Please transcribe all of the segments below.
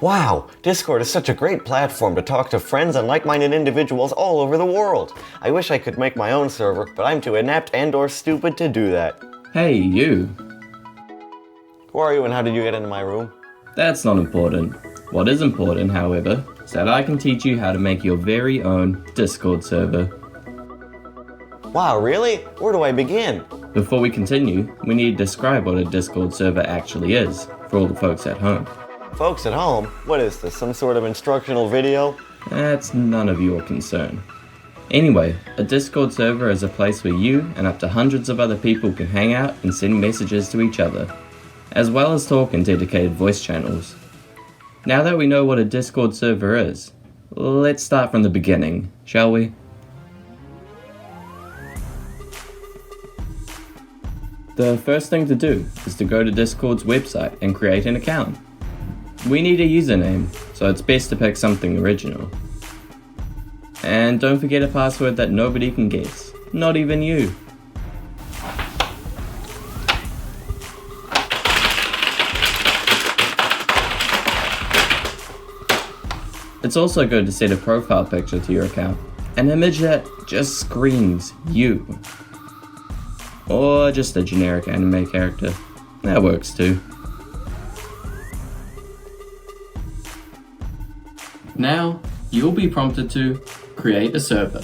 Wow, Discord is such a great platform to talk to friends and like-minded individuals all over the world. I wish I could make my own server, but I'm too inept and/or stupid to do that. Hey, you. Who are you and how did you get into my room? That's not important. What is important, however, is that I can teach you how to make your very own Discord server. Wow, really? Where do I begin? Before we continue, we need to describe what a Discord server actually is, for all the folks at home. Folks at home? What is this, some sort of instructional video? That's none of your concern. Anyway, a Discord server is a place where you and up to hundreds of other people can hang out and send messages to each other, as well as talk in dedicated voice channels. Now that we know what a Discord server is, let's start from the beginning, shall we? The first thing to do is to go to Discord's website and create an account. We need a username, so it's best to pick something original. And don't forget a password that nobody can guess, not even you. It's also good to set a profile picture to your account, an image that just screams you. Or just a generic anime character, that works too. Now, you'll be prompted to create a server.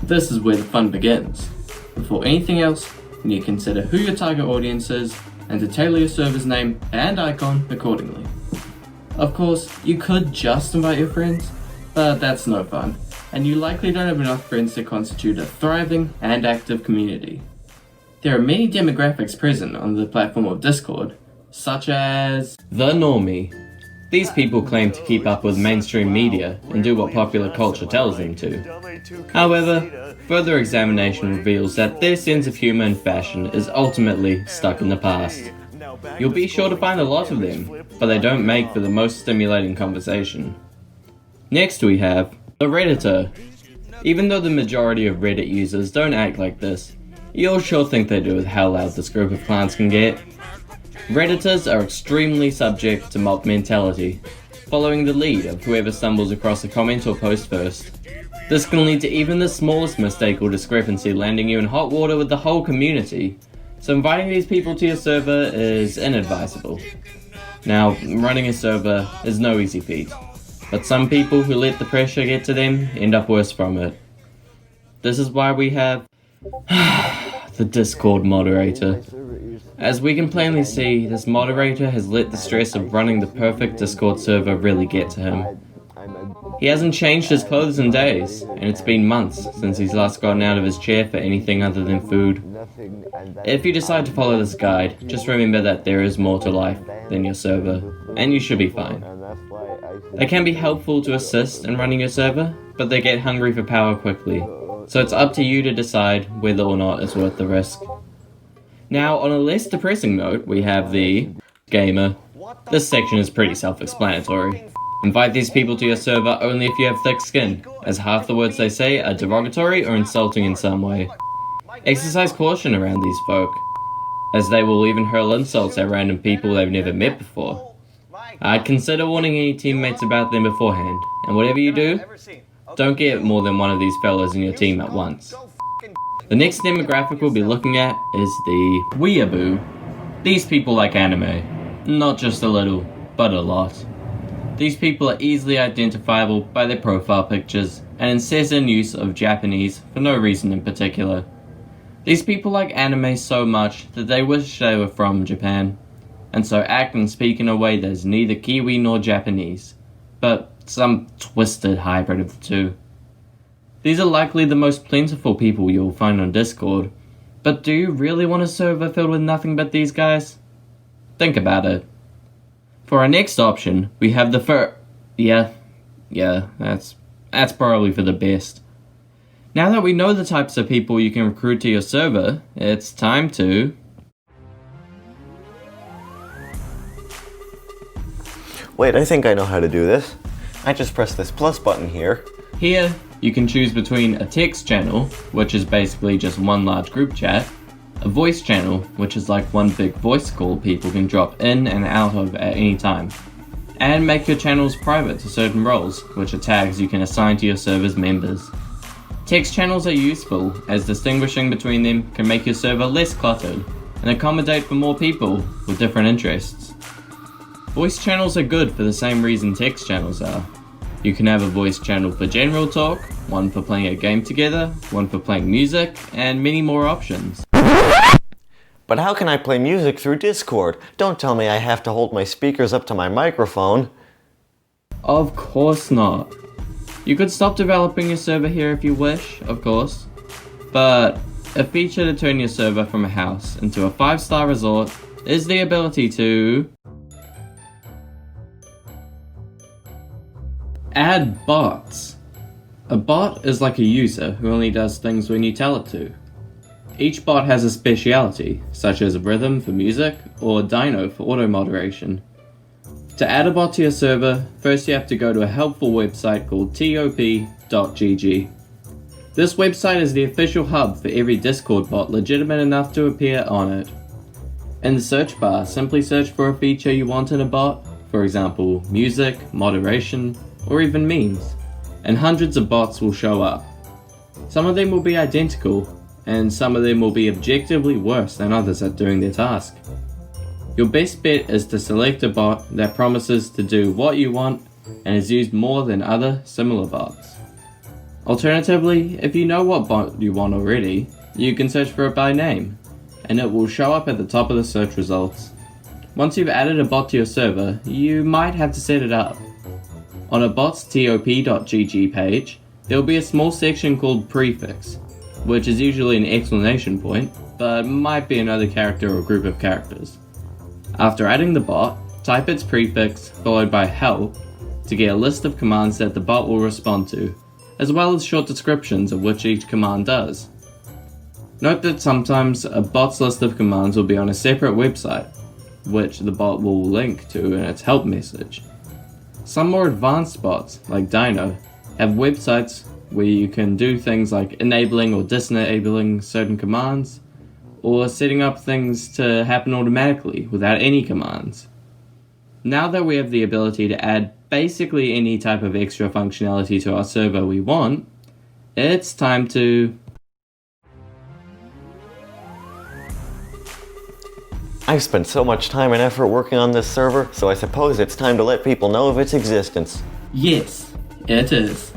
This is where the fun begins. Before anything else, you need to consider who your target audience is and to tailor your server's name and icon accordingly. Of course, you could just invite your friends, but that's no fun, and you likely don't have enough friends to constitute a thriving and active community. There are many demographics present on the platform of Discord, such as the normie. These people claim to keep up with mainstream media and do what popular culture tells them to. However, further examination reveals that their sense of humor and fashion is ultimately stuck in the past. You'll be sure to find a lot of them, but they don't make for the most stimulating conversation. Next we have the Redditor. Even though the majority of Reddit users don't act like this, you'll sure think they do with how loud this group of clowns can get. Redditors are extremely subject to mob mentality, following the lead of whoever stumbles across a comment or post first. This can lead to even the smallest mistake or discrepancy landing you in hot water with the whole community, so inviting these people to your server is inadvisable. Now, running a server is no easy feat, but some people who let the pressure get to them end up worse from it. This is why we have the Discord moderator. As we can plainly see, this moderator has let the stress of running the perfect Discord server really get to him. He hasn't changed his clothes in days, and it's been months since he's last gotten out of his chair for anything other than food. If you decide to follow this guide, just remember that there is more to life than your server, and you should be fine. They can be helpful to assist in running your server, but they get hungry for power quickly, so it's up to you to decide whether or not it's worth the risk. Now, on a less depressing note, we have the gamer. This section is pretty self-explanatory. Invite these people to your server only if you have thick skin, as half the words they say are derogatory or insulting in some way. Exercise caution around these folk, as they will even hurl insults at random people they've never met before. I'd consider warning any teammates about them beforehand, and whatever you do, don't get more than one of these fellas in your team at once. The next demographic we'll be looking at is the weeaboo. These people like anime. Not just a little, but a lot. These people are easily identifiable by their profile pictures and incessant use of Japanese for no reason in particular. These people like anime so much that they wish they were from Japan, and so act and speak in a way that is neither Kiwi nor Japanese, but some twisted hybrid of the two. These are likely the most plentiful people you'll find on Discord, but do you really want a server filled with nothing but these guys? Think about it. For our next option, we have the that's probably for the best. Now that we know the types of people you can recruit to your server, it's time to... Wait, I think I know how to do this. I just press this plus button here. Here, you can choose between a text channel, which is basically just one large group chat, a voice channel, which is like one big voice call people can drop in and out of at any time, and make your channels private to certain roles, which are tags you can assign to your server's members. Text channels are useful, as distinguishing between them can make your server less cluttered and accommodate for more people with different interests. Voice channels are good for the same reason text channels are. You can have a voice channel for general talk, one for playing a game together, one for playing music, and many more options. But how can I play music through Discord? Don't tell me I have to hold my speakers up to my microphone. Of course not. You could stop developing your server here if you wish, of course, but a feature to turn your server from a house into a 5-star resort is the ability to add bots. A bot is like a user who only does things when you tell it to. Each bot has a speciality, such as rhythm for music or dyno for auto moderation. To add a bot to your server, first you have to go to a helpful website called top.gg. This website is the official hub for every Discord bot legitimate enough to appear on it. In the search bar, simply search for a feature you want in a bot, for example, music, moderation, or even memes, and hundreds of bots will show up. Some of them will be identical, and some of them will be objectively worse than others at doing their task. Your best bet is to select a bot that promises to do what you want and is used more than other similar bots. Alternatively, if you know what bot you want already, you can search for it by name, and it will show up at the top of the search results. Once you've added a bot to your server, you might have to set it up. On a bot's top.gg page, there will be a small section called prefix, which is usually an exclamation point, but might be another character or group of characters. After adding the bot, type its prefix followed by help to get a list of commands that the bot will respond to, as well as short descriptions of which each command does. Note that sometimes a bot's list of commands will be on a separate website, which the bot will link to in its help message. Some more advanced bots, like Dyno, have websites where you can do things like enabling or disabling certain commands, or setting up things to happen automatically without any commands. Now that we have the ability to add basically any type of extra functionality to our server we want, it's time to... I've spent so much time and effort working on this server, so I suppose it's time to let people know of its existence. Yes, it is.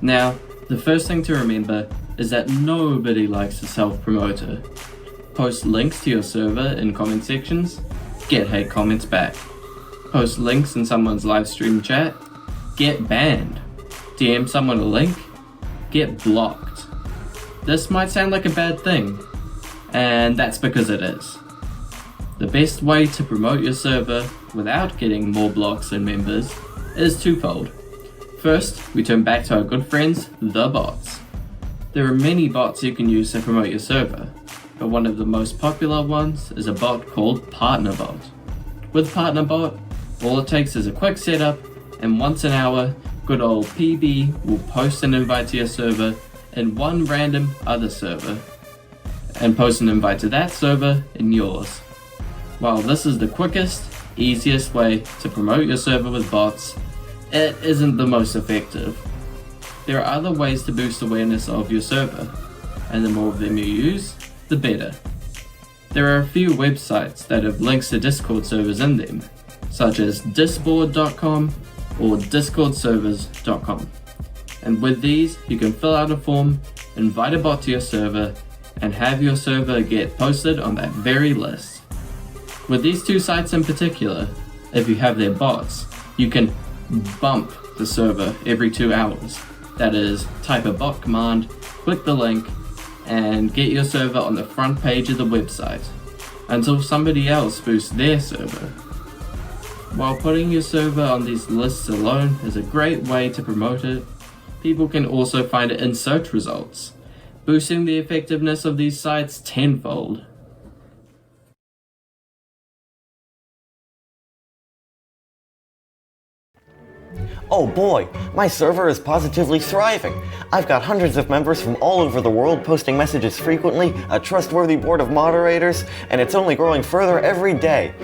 Now, the first thing to remember is that nobody likes a self-promoter. Post links to your server in comment sections, get hate comments back. Post links in someone's live stream chat, get banned. DM someone a link, get blocked. This might sound like a bad thing, and that's because it is. The best way to promote your server without getting more blocks and members is twofold. First, we turn back to our good friends, the bots. There are many bots you can use to promote your server, but one of the most popular ones is a bot called PartnerBot. With PartnerBot, all it takes is a quick setup, and once an hour, good old PB will post an invite to your server in one random other server, and post an invite to that server in yours. While this is the quickest, easiest way to promote your server with bots, it isn't the most effective. There are other ways to boost awareness of your server, and the more of them you use, the better. There are a few websites that have links to Discord servers in them, such as disboard.com or discordservers.com. And with these, you can fill out a form, invite a bot to your server, and have your server get posted on that very list. With these two sites in particular, if you have their bots, you can bump the server every 2 hours. That is, type a bot command, click the link, and get your server on the front page of the website, until somebody else boosts their server. While putting your server on these lists alone is a great way to promote it, people can also find it in search results, boosting the effectiveness of these sites tenfold. Oh boy, my server is positively thriving. I've got hundreds of members from all over the world posting messages frequently, a trustworthy board of moderators, and it's only growing further every day.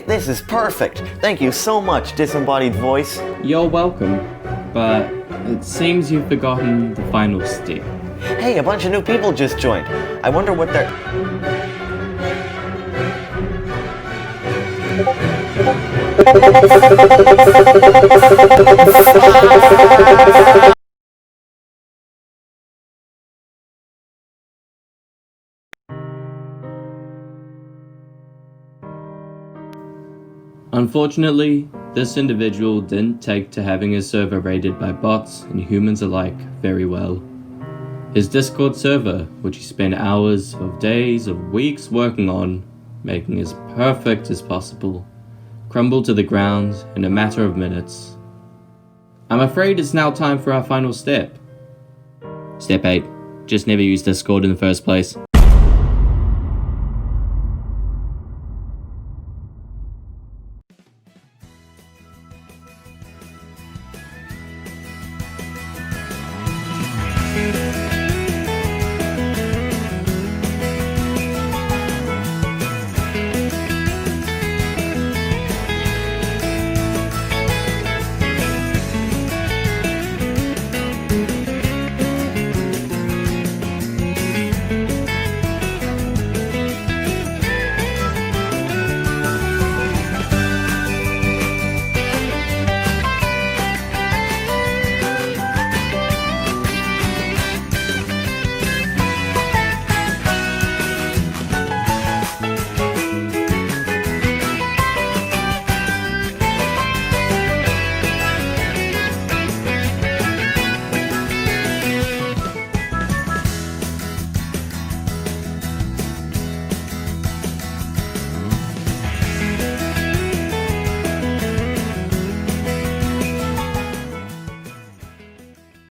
This is perfect. Thank you so much, disembodied voice. You're welcome, but it seems you've forgotten the final step. Hey, a bunch of new people just joined. I wonder what they're... Unfortunately, this individual didn't take to having his server raided by bots and humans alike very well. His Discord server, which he spent hours of days of weeks working on, making as perfect as possible, crumbled to the ground in a matter of minutes. I'm afraid it's now time for our final step. Step 8. Just never use Discord in the first place.